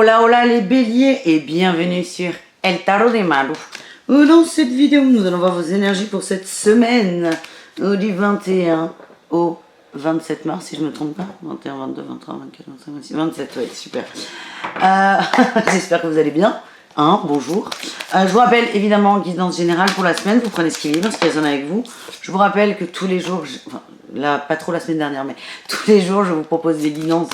Hola hola les béliers et bienvenue sur El Tarot de Malu. Dans cette vidéo, nous allons voir vos énergies pour cette semaine du 21 au 27 mars, si je ne me trompe pas. 21, 22, 23, 24, 25, 26, 27, ouais, super. J'espère que vous allez bien. Bonjour. Je vous rappelle évidemment guidance générale pour la semaine. Vous prenez ce qui est libre, ce qui résonne avec vous. Je vous rappelle que tous les jours, là, pas trop la semaine dernière, mais tous les jours, je vous propose des guidances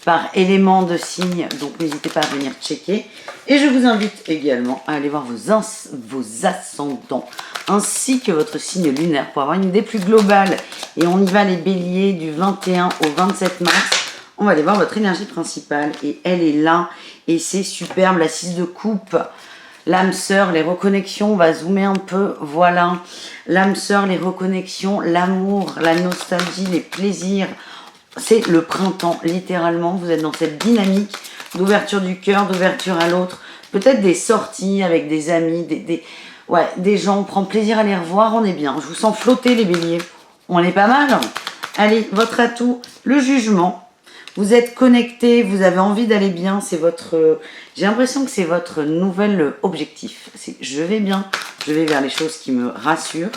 par éléments de signes. Donc n'hésitez pas à venir checker. Et je vous invite également à aller voir vos ascendants ainsi que votre signe lunaire pour avoir une idée plus globale. Et on y va les béliers du 21 au 27 mars. On va aller voir votre énergie principale et elle est là et c'est superbe, la 6 de coupe, l'âme sœur, les reconnexions, on va zoomer un peu, voilà, l'âme sœur, les reconnexions, l'amour, la nostalgie, les plaisirs, c'est le printemps, littéralement, vous êtes dans cette dynamique d'ouverture du cœur, d'ouverture à l'autre, peut-être des sorties avec des amis, des gens, on prend plaisir à les revoir, on est bien, je vous sens flotter les béliers, on est pas mal. Allez, votre atout, le jugement. Vous êtes connecté, vous avez envie d'aller bien, c'est votre... J'ai l'impression que c'est votre nouvel objectif. C'est je vais bien, je vais vers les choses qui me rassurent,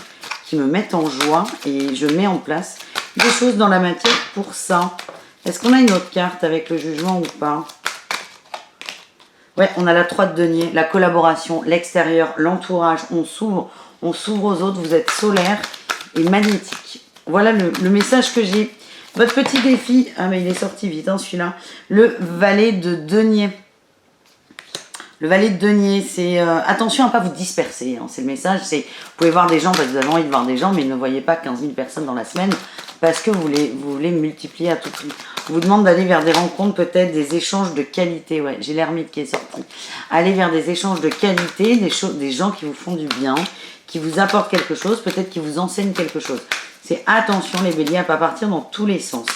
qui me mettent en joie et je mets en place des choses dans la matière pour ça. Est-ce qu'on a une autre carte avec le jugement ou pas? Ouais, on a la 3 de denier, la collaboration, l'extérieur, l'entourage, on s'ouvre aux autres, vous êtes solaire et magnétique. Voilà le message que j'ai. Votre petit défi, mais il est sorti vite celui-là, le valet de denier. Le valet de denier, c'est attention à ne pas vous disperser, c'est le message, c'est vous pouvez voir des gens parce que vous avez envie de voir des gens, mais ne voyez pas 15 000 personnes dans la semaine parce que vous voulez multiplier à tout prix. On vous demande d'aller vers des rencontres, peut-être des échanges de qualité, ouais, j'ai l'ermite qui est sorti. Allez vers des échanges de qualité, des gens qui vous font du bien, qui vous apportent quelque chose, peut-être qui vous enseignent quelque chose. C'est attention les béliers à ne pas partir dans tous les sens.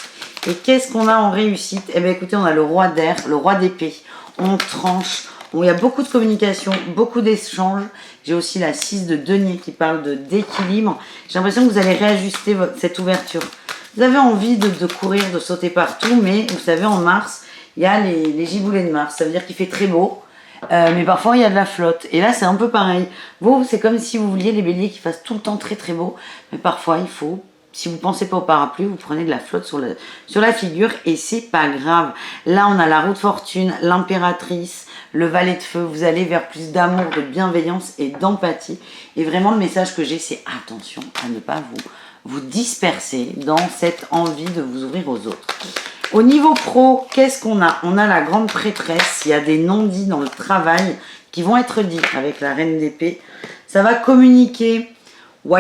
Et qu'est-ce qu'on a en réussite? Eh bien écoutez, on a le roi d'air, le roi d'épée. On tranche, il y a beaucoup de communication, beaucoup d'échanges. J'ai aussi la 6 de denier qui parle d'équilibre. J'ai l'impression que vous allez réajuster cette ouverture. Vous avez envie de courir, de sauter partout, mais vous savez, en mars, il y a les giboulées de Mars. Ça veut dire qu'il fait très beau. Mais parfois il y a de la flotte et là c'est un peu pareil. Vous c'est comme si vous vouliez les béliers qui fassent tout le temps très très beau, mais parfois il faut, si vous ne pensez pas au parapluie, vous prenez de la flotte sur la figure et c'est pas grave. Là on a la roue de fortune, l'impératrice, le valet de feu, vous allez vers plus d'amour, de bienveillance et d'empathie et vraiment le message que j'ai c'est attention à ne pas vous disperser dans cette envie de vous ouvrir aux autres. Au niveau pro, qu'est-ce qu'on a? On a la grande prêtresse, il y a des non-dits dans le travail qui vont être dits avec la reine d'épée. Ça va communiquer, vous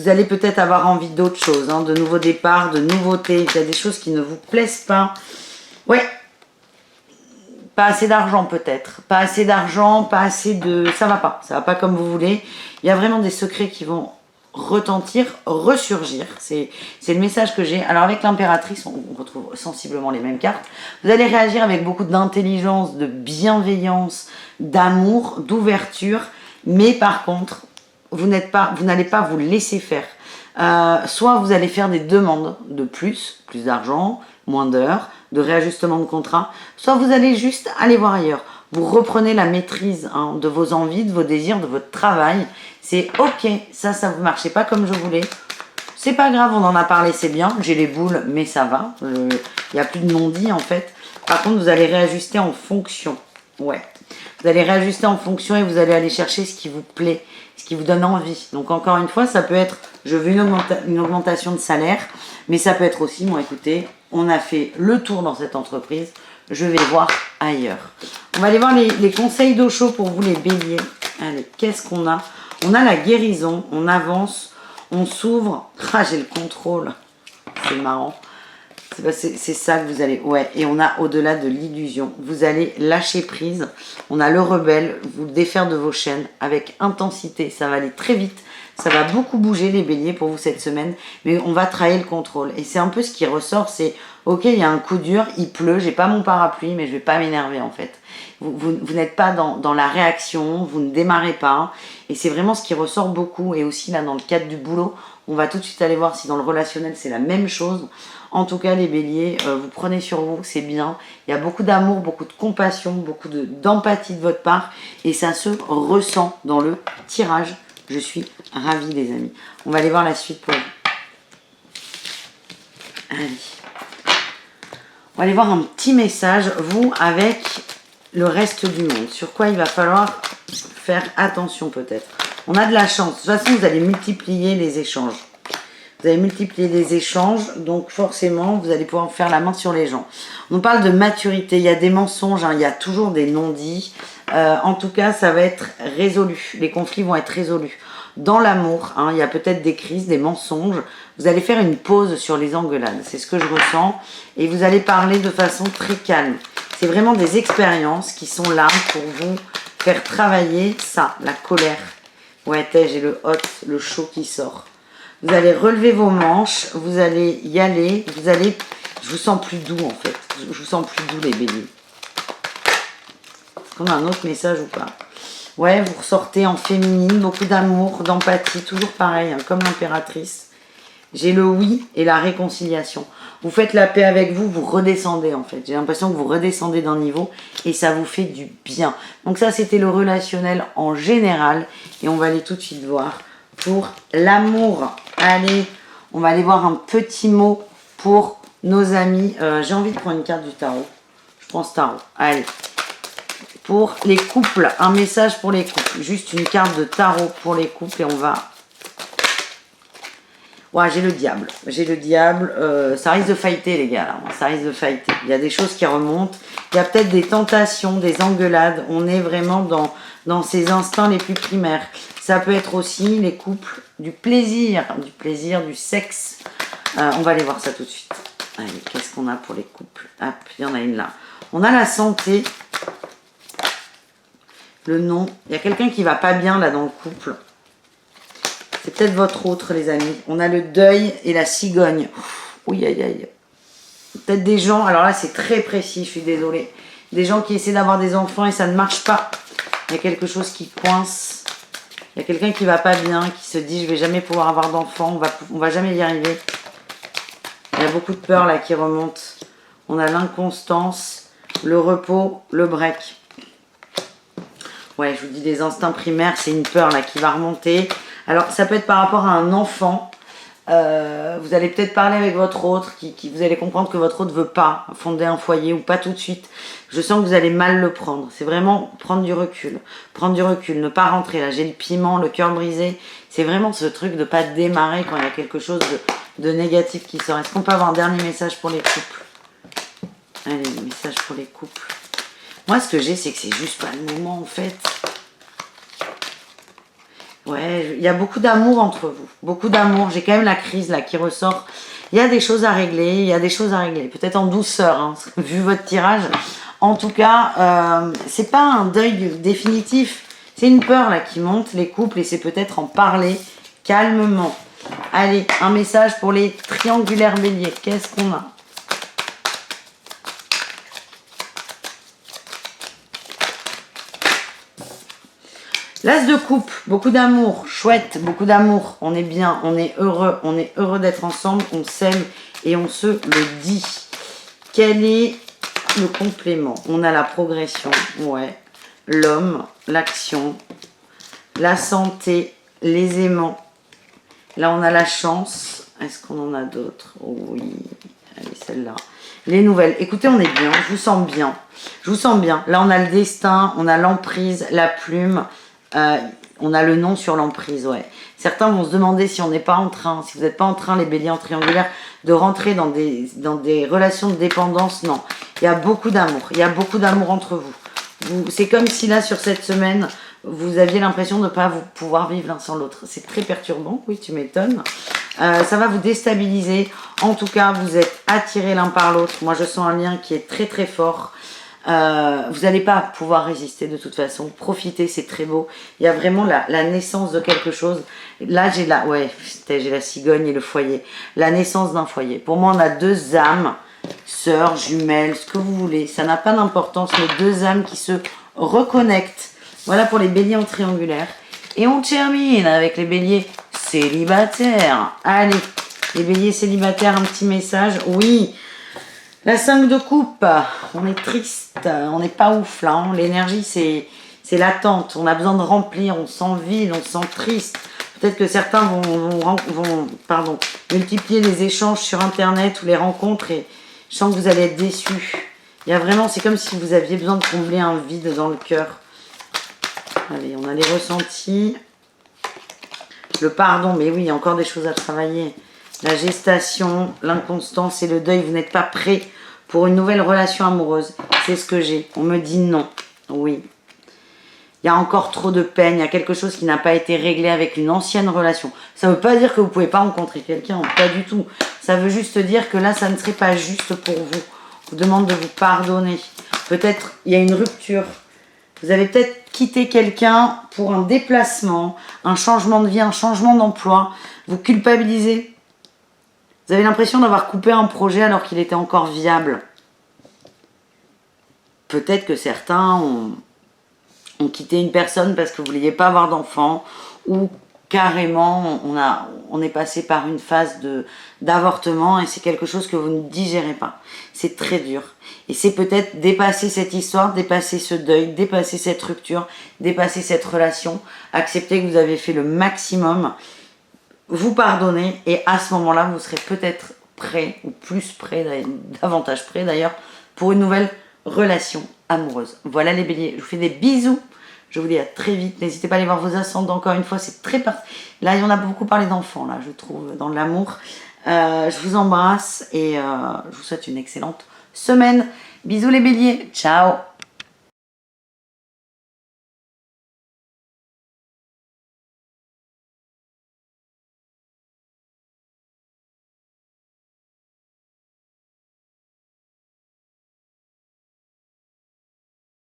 allez peut-être avoir envie d'autres choses, de nouveaux départs, de nouveautés, il y a des choses qui ne vous plaisent pas. Ouais, pas assez d'argent peut-être, pas assez d'argent, pas assez de... Ça va pas comme vous voulez. Il y a vraiment des secrets qui vont retentir, ressurgir, c'est le message que j'ai. Alors avec l'impératrice, on retrouve sensiblement les mêmes cartes. Vous allez réagir avec beaucoup d'intelligence, de bienveillance, d'amour, d'ouverture, mais par contre, vous n'allez pas vous laisser faire. Soit vous allez faire des demandes de plus d'argent, moins d'heures, de réajustement de contrat, soit vous allez juste aller voir ailleurs. Vous reprenez la maîtrise de vos envies, de vos désirs, de votre travail. C'est ok, ça vous marchait pas comme je voulais. C'est pas grave, on en a parlé, c'est bien. J'ai les boules, mais ça va. Il n'y a plus de non-dit en fait. Par contre, vous allez réajuster en fonction. Ouais. Vous allez réajuster en fonction et vous allez aller chercher ce qui vous plaît, ce qui vous donne envie. Donc encore une fois, ça peut être, je veux une augmentation de salaire, mais ça peut être aussi, bon écoutez, on a fait le tour dans cette entreprise, je vais voir ailleurs. On va aller voir les conseils d'eau chaud pour vous les béliers. Allez, qu'est-ce qu'on a? On a la guérison, on avance, on s'ouvre. Ah, j'ai le contrôle. C'est marrant. C'est ça que vous allez... Ouais, et on a au-delà de l'illusion. Vous allez lâcher prise. On a le rebelle, vous défaire de vos chaînes avec intensité. Ça va aller très vite. Ça va beaucoup bouger les béliers pour vous cette semaine, mais on va travailler le contrôle. Et c'est un peu ce qui ressort, c'est ok, il y a un coup dur, il pleut, j'ai pas mon parapluie, mais je vais pas m'énerver en fait. Vous n'êtes pas dans la réaction, vous ne démarrez pas. Et c'est vraiment ce qui ressort beaucoup. Et aussi là, dans le cadre du boulot, on va tout de suite aller voir si dans le relationnel, c'est la même chose. En tout cas, les béliers, vous prenez sur vous, c'est bien. Il y a beaucoup d'amour, beaucoup de compassion, beaucoup d'empathie de votre part. Et ça se ressent dans le tirage. Je suis ravie, les amis. On va aller voir la suite pour vous. Allez. On va aller voir un petit message, vous, avec le reste du monde. Sur quoi il va falloir faire attention peut-être. On a de la chance. De toute façon, vous allez multiplier les échanges. Vous allez multiplier les échanges, donc forcément, vous allez pouvoir faire la main sur les gens. On parle de maturité, il y a des mensonges, hein, il y a toujours des non-dits. En tout cas, ça va être résolu. Les conflits vont être résolus. Dans l'amour, hein, il y a peut-être des crises, des mensonges. Vous allez faire une pause sur les engueulades. C'est ce que je ressens. Et vous allez parler de façon très calme. C'est vraiment des expériences qui sont là pour vous faire travailler ça, la colère. Ouais, j'ai le hot, le chaud qui sort. Vous allez relever vos manches, vous allez y aller, je vous sens plus doux en fait. Je vous sens plus doux les béliers. Est-ce qu'on a un autre message ou pas? Ouais, vous ressortez en féminine, beaucoup d'amour, d'empathie, toujours pareil, hein, comme l'impératrice. J'ai le oui et la réconciliation. Vous faites la paix avec vous, vous redescendez en fait. J'ai l'impression que vous redescendez d'un niveau et ça vous fait du bien. Donc ça, c'était le relationnel en général. Et on va aller tout de suite voir pour l'amour. Allez, on va aller voir un petit mot pour nos amis. J'ai envie de prendre une carte du tarot. Je prends ce tarot. Allez. Pour les couples, un message pour les couples. Juste une carte de tarot pour les couples et on va... Ouais, j'ai le diable. J'ai le diable. Ça risque de fighter, les gars, là. Ça risque de fighter. Il y a des choses qui remontent. Il y a peut-être des tentations, des engueulades. On est vraiment dans ces instincts les plus primaires. Ça peut être aussi les couples du plaisir, du sexe. On va aller voir ça tout de suite. Allez, qu'est-ce qu'on a pour les couples? Hop, il y en a une là. On a la santé. Le nom. Il y a quelqu'un qui va pas bien, là, dans le couple. C'est peut-être votre autre, les amis. On a le deuil et la cigogne. Oui, aïe, aïe. Peut-être des gens, alors là, c'est très précis, je suis désolée. Des gens qui essaient d'avoir des enfants et ça ne marche pas. Il y a quelque chose qui coince. Il y a quelqu'un qui va pas bien, qui se dit, je vais jamais pouvoir avoir d'enfants, on va jamais y arriver. Il y a beaucoup de peur, là, qui remonte. On a l'inconstance, le repos, le break. Ouais, je vous dis, les instincts primaires, c'est une peur, là, qui va remonter. Alors, ça peut être par rapport à un enfant. Vous allez peut-être parler avec votre autre, vous allez comprendre que votre autre ne veut pas fonder un foyer ou pas tout de suite. Je sens que vous allez mal le prendre. C'est vraiment prendre du recul. Prendre du recul, ne pas rentrer. Là, j'ai le piment, le cœur brisé. C'est vraiment ce truc de ne pas démarrer quand il y a quelque chose de négatif qui sort. Est-ce qu'on peut avoir un dernier message pour les couples? Allez, message pour les couples. Moi, ce que j'ai, c'est que c'est juste pas le moment, en fait. Ouais, il y a beaucoup d'amour entre vous. Beaucoup d'amour. J'ai quand même la crise là qui ressort. Il y a des choses à régler. Il y a des choses à régler. Peut-être en douceur, hein, vu votre tirage. En tout cas, c'est pas un deuil définitif. C'est une peur là qui monte, les couples, et c'est peut-être en parler calmement. Allez, un message pour les triangulaires béliers. Qu'est-ce qu'on a? L'as de coupe, beaucoup d'amour, chouette, beaucoup d'amour, on est bien, on est heureux d'être ensemble, on s'aime et on se le dit. Quel est le complément? On a la progression, ouais, l'homme, l'action, la santé, les aimants. Là, on a la chance. Est-ce qu'on en a d'autres? Oh, oui, allez, celle-là. Les nouvelles. Écoutez, on est bien, je vous sens bien. Je vous sens bien. Là, on a le destin, on a l'emprise, la plume. On a le nom sur l'emprise, ouais. Certains vont se demander si on n'est pas en train, si vous n'êtes pas en train, les béliers en triangulaire, de rentrer dans des relations de dépendance. Non, il y a beaucoup d'amour. Il y a beaucoup d'amour entre vous. C'est comme si là, sur cette semaine, vous aviez l'impression de ne pas pouvoir vivre l'un sans l'autre. C'est très perturbant, oui, tu m'étonnes. Ça va vous déstabiliser. En tout cas, vous êtes attirés l'un par l'autre. Moi, je sens un lien qui est très très fort. Vous n'allez pas pouvoir résister de toute façon. Profitez, c'est très beau. Il y a vraiment la naissance de quelque chose. Là, j'ai la cigogne et le foyer. La naissance d'un foyer. Pour moi, on a deux âmes, sœurs, jumelles, ce que vous voulez. Ça n'a pas d'importance, mais deux âmes qui se reconnectent. Voilà pour les béliers en triangulaire. Et on termine avec les béliers célibataires. Allez, les béliers célibataires, un petit message. Oui, la 5 de coupe, on est triste, on n'est pas ouf là. Hein. L'énergie, c'est l'attente. On a besoin de remplir, on se sent vide, on se sent triste. Peut-être que certains vont multiplier les échanges sur Internet ou les rencontres et je sens que vous allez être déçus. Il y a vraiment, c'est comme si vous aviez besoin de combler un vide dans le cœur. Allez, on a les ressentis. Le pardon, mais oui, il y a encore des choses à travailler. La gestation, l'inconstance et le deuil, vous n'êtes pas prêt pour une nouvelle relation amoureuse. C'est ce que j'ai. On me dit non. Oui. Il y a encore trop de peine. Il y a quelque chose qui n'a pas été réglé avec une ancienne relation. Ça ne veut pas dire que vous ne pouvez pas rencontrer quelqu'un. Pas du tout. Ça veut juste dire que là, ça ne serait pas juste pour vous. On vous demande de vous pardonner. Peut-être il y a une rupture. Vous avez peut-être quitté quelqu'un pour un déplacement, un changement de vie, un changement d'emploi. Vous culpabilisez. Vous avez l'impression d'avoir coupé un projet alors qu'il était encore viable. Peut-être que certains ont quitté une personne parce que vous ne vouliez pas avoir d'enfant ou carrément on est passé par une phase d'avortement et c'est quelque chose que vous ne digérez pas. C'est très dur. Et c'est peut-être dépasser cette histoire, dépasser ce deuil, dépasser cette rupture, dépasser cette relation, accepter que vous avez fait le maximum, vous pardonnez et à ce moment-là, vous serez peut-être prêt ou plus prêt, davantage prêt d'ailleurs, pour une nouvelle relation amoureuse. Voilà les béliers, je vous fais des bisous. Je vous dis à très vite. N'hésitez pas à aller voir vos ascendants. Encore une fois, c'est très Là, on a beaucoup parlé d'enfants, là, je trouve, dans l'amour. Je vous embrasse et je vous souhaite une excellente semaine. Bisous les béliers. Ciao.